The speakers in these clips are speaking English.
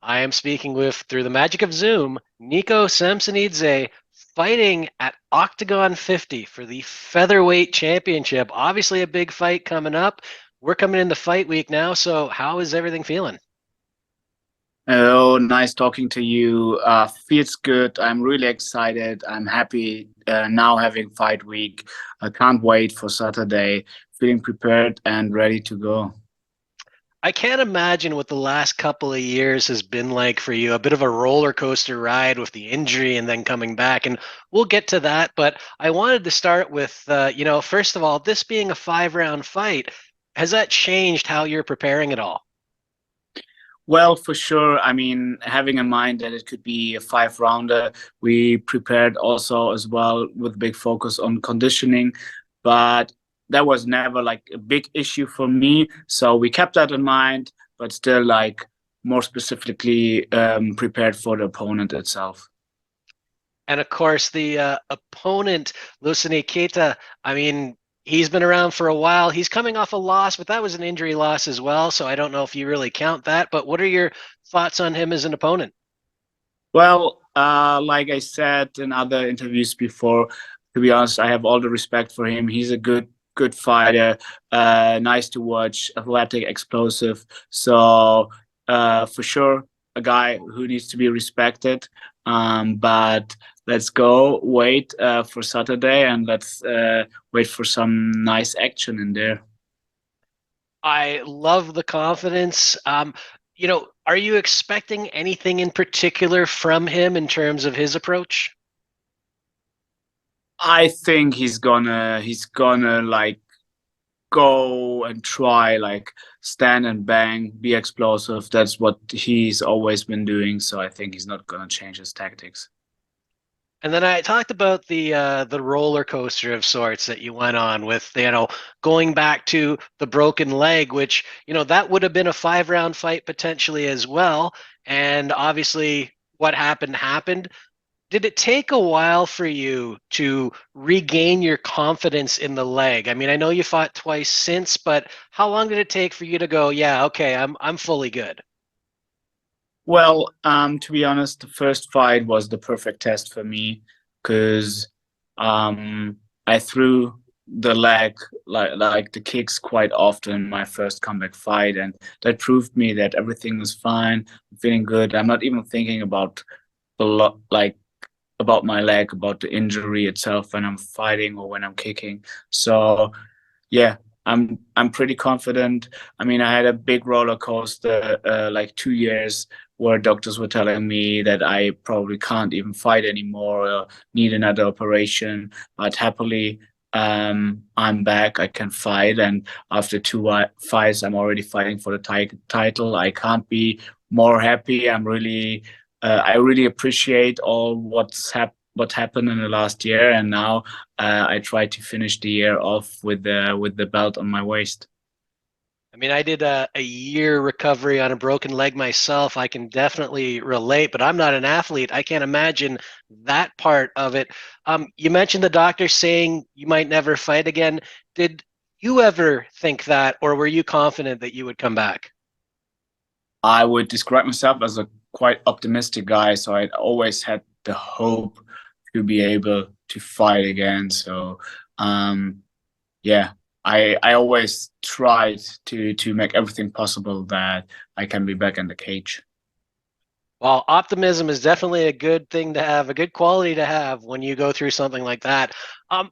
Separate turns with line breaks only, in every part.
I am speaking with, through the magic of Zoom, Niko Samsonidse fighting at Oktagon 50 for the featherweight championship. Obviously, a big fight coming up. We're coming into fight week now, so how is everything feeling?
Oh, nice talking to you. Feels good. I'm really excited. I'm happy now having fight week. I can't wait for Saturday. Feeling prepared and ready to go.
I can't imagine what the last couple of years has been like for you. A bit of a roller coaster ride with the injury and then coming back. And we'll get to that. But I wanted to start with, first of all, this being a 5 round fight, has that changed how you're preparing it all?
Well, for sure. I mean, having in mind that it could be a five rounder, we prepared also as well with big focus on conditioning, but that was never like a big issue for me. So we kept that in mind, but still like more specifically prepared for the opponent itself.
And of course, the opponent, Losene Keita, I mean, he's been around for a while. He's coming off a loss, but that was an injury loss as well. So I don't know if you really count that. But what are your thoughts on him as an opponent?
Well, like I said in other interviews before, to be honest, I have all the respect for him. He's a good fighter, nice to watch, athletic, explosive. So for sure, a guy who needs to be respected. But let's go wait for Saturday and let's wait for some nice action in there.
I love the confidence. Are you expecting anything in particular from him in terms of his approach?
I think he's gonna like go and try like stand and bang, be explosive. That's what he's always been doing. So I think he's not gonna change his tactics.
And then I talked about the roller coaster of sorts that you went on with, going back to the broken leg, which, that would have been a 5 round fight potentially as well. And obviously what happened happened. Did it take a while for you to regain your confidence in the leg? I mean, I know you fought twice since, but how long did it take for you to go, yeah, okay, I'm fully good?
Well, to be honest, the first fight was the perfect test for me because I threw the leg like the kicks quite often in my first comeback fight, and that proved me that everything was fine. I'm feeling good. I'm not even thinking about the like about my leg, about the injury itself when I'm fighting or when I'm kicking. So yeah, I'm pretty confident. I mean, I had a big roller coaster like 2 years where doctors were telling me that I probably can't even fight anymore or need another operation. But happily, I'm back. I can fight, and after two fights, I'm already fighting for the title. I can't be more happy. I really appreciate all what happened in the last year, and now I try to finish the year off with the belt on my waist.
I mean, I did a year recovery on a broken leg myself. I can definitely relate, but I'm not an athlete. I can't imagine that part of it. You mentioned the doctor saying you might never fight again. Did you ever think that, or were you confident that you would come back?
I would describe myself as a quite optimistic guy, so I always had the hope to be able to fight again. So um, yeah, I always tried to make everything possible that I can be back in the cage.
Well, optimism is definitely a good thing to have, a good quality to have when you go through something like that. Um,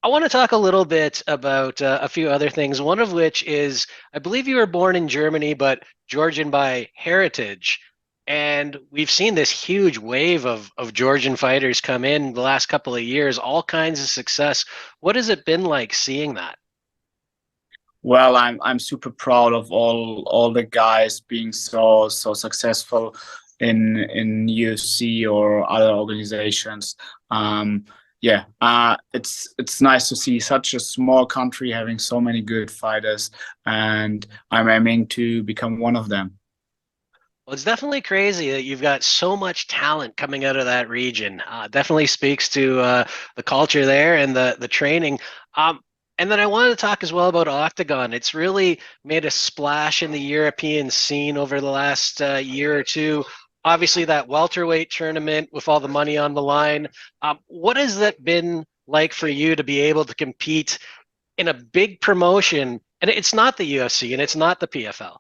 I want to talk a little bit about a few other things. One of which is, I believe you were born in Germany, but Georgian by heritage. And we've seen this huge wave of Georgian fighters come in the last couple of years, all kinds of success. What has it been like seeing that?
Well, I'm super proud of all the guys being so successful in UFC or other organizations. Yeah, it's nice to see such a small country having so many good fighters, and I'm aiming to become one of them.
Well, it's definitely crazy that you've got so much talent coming out of that region. Definitely speaks to the culture there and the training. Um, And then I wanted to talk as well about Oktagon. It's really made a splash in the European scene over the last year or two. Obviously, that welterweight tournament with all the money on the line. What has that been like for you to be able to compete in a big promotion? And it's not the UFC and it's not the PFL.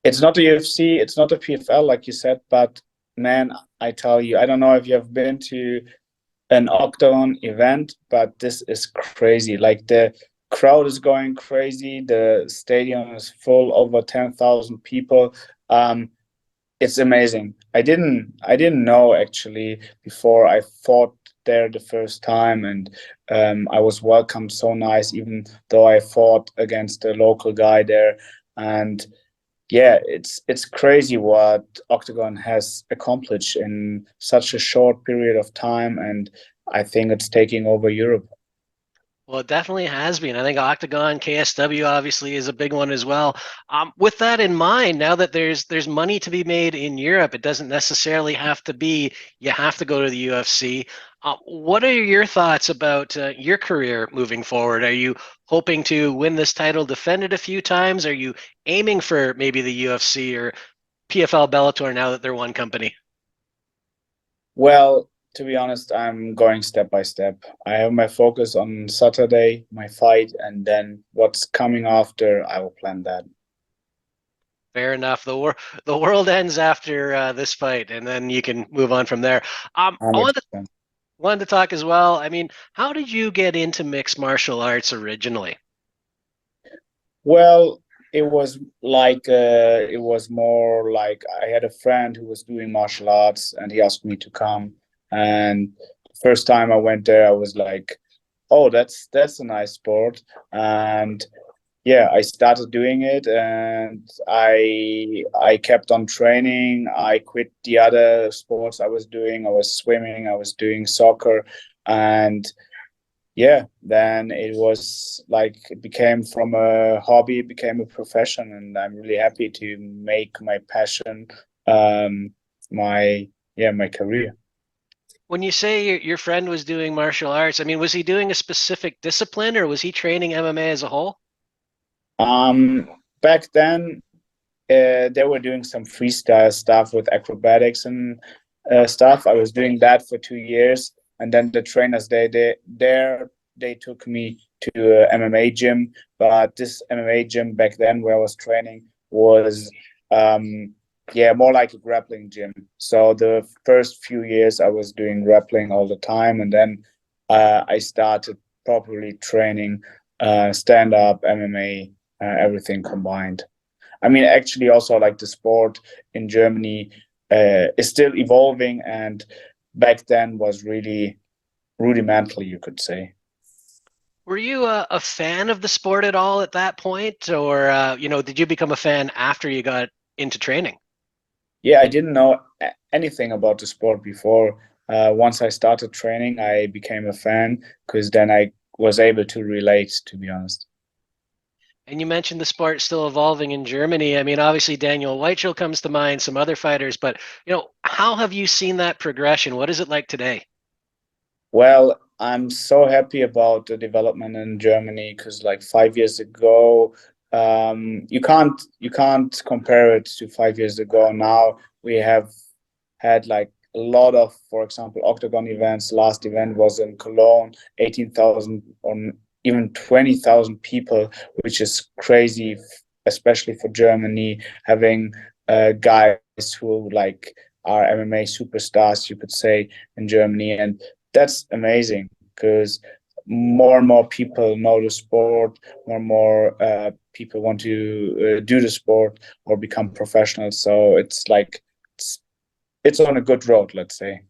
It's not the UFC, it's not the PFL, like you said, but man, I tell you, I don't know if you have been to an Octagon event, but this is crazy. Like the crowd is going crazy. The stadium is full, over 10,000 people. Um, it's amazing. I didn't know actually before I fought there the first time, and I was welcomed so nice, even though I fought against a local guy there. And yeah, it's crazy what Octagon has accomplished in such a short period of time, and I think it's taking over Europe.
Well, it definitely has been. I think Octagon, KSW obviously is a big one as well. With that in mind, now that there's money to be made in Europe, it doesn't necessarily have to be you have to go to the UFC. What are your thoughts about your career moving forward? Are you hoping to win this title, defend it a few times? Are you aiming for maybe the UFC or PFL Bellator now that they're one company?
Well, to be honest, I'm going step by step. I have my focus on Saturday, my fight, and then what's coming after, I will plan that.
Fair enough. The world ends after this fight, and then you can move on from there. I
100%.
wanted to talk as well. I mean, how did you get into mixed martial arts originally?
Well, it was more like I had a friend who was doing martial arts and he asked me to come. And the first time I went there, I was like, oh, that's a nice sport. And yeah, I started doing it and I kept on training. I quit the other sports I was doing. I was swimming, I was doing soccer, and yeah, then it was like it became from a hobby, it became a profession, and I'm really happy to make my passion um my my career.
When you say your friend was doing martial arts, I mean, was he doing a specific discipline or was he training MMA as a whole?
Back then they were doing some freestyle stuff with acrobatics and stuff. I was doing that for 2 years, and then the trainers they took me to a MMA gym. But this MMA gym back then where I was training was more like a grappling gym. So the first few years I was doing grappling all the time, and then I started properly training stand up MMA, everything combined. I mean, actually, also like the sport in Germany is still evolving, and back then was really rudimental, you could say.
Were you a fan of the sport at all at that point, or did you become a fan after you got into training?
Yeah, I didn't know anything about the sport before. Once I started training, I became a fan because then I was able to relate, to be honest.
And you mentioned the sport still evolving in Germany. I mean, obviously Daniel Weichel comes to mind, some other fighters, but how have you seen that progression? What is it like today?
Well, I'm so happy about the development in Germany because like 5 years ago, you can't compare it to 5 years ago. Now we have had like a lot of, for example, Octagon events. Last event was in Cologne, 18,000 or even 20,000 people, which is crazy, especially for Germany, having guys who like are MMA superstars, you could say, in Germany. And that's amazing because more and more people know the sport, more and more people want to do the sport or become professionals. So it's like it's it's on a good road, let's say.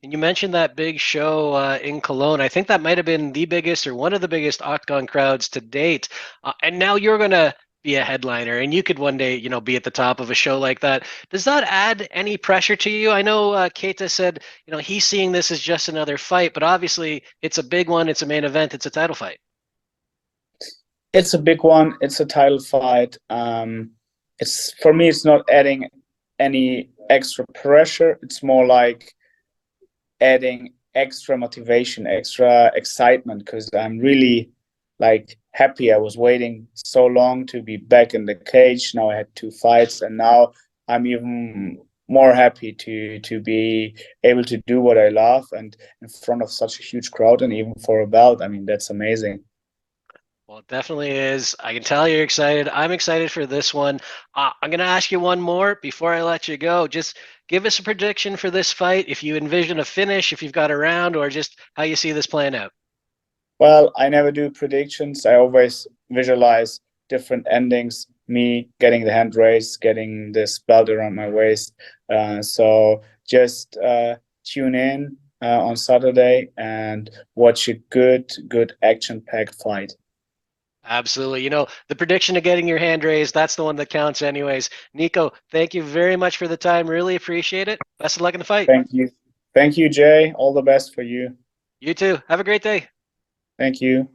And you mentioned that big show in Cologne. I think that might have been the biggest or one of the biggest Octagon crowds to date. And now you're going to be a headliner, and you could one day, be at the top of a show like that. Does that add any pressure to you? I know Keita said, he's seeing this as just another fight, but obviously it's a big one. It's a main event. It's a title fight.
It's a big one. It's a title fight. It's for me. It's not adding any extra pressure. It's more like adding extra motivation, extra excitement, because I'm really like happy. I was waiting so long to be back in the cage. Now I had 2 fights, and now I'm even more happy to be able to do what I love and in front of such a huge crowd, and even for a belt. I mean, that's amazing.
Well, it definitely is. I can tell you're excited. I'm excited for this one. I'm going to ask you one more before I let you go. Just give us a prediction for this fight. If you envision a finish, if you've got a round, or just how you see this playing out.
Well, I never do predictions. I always visualize different endings, me getting the hand raised, getting this belt around my waist. So just tune in on Saturday and watch a good action-packed fight.
Absolutely. The prediction of getting your hand raised, that's the one that counts, anyways. Niko, thank you very much for the time. Really appreciate it. Best of luck in the fight.
Thank you. Thank you, Jay. All the best for you.
You too. Have a great day.
Thank you.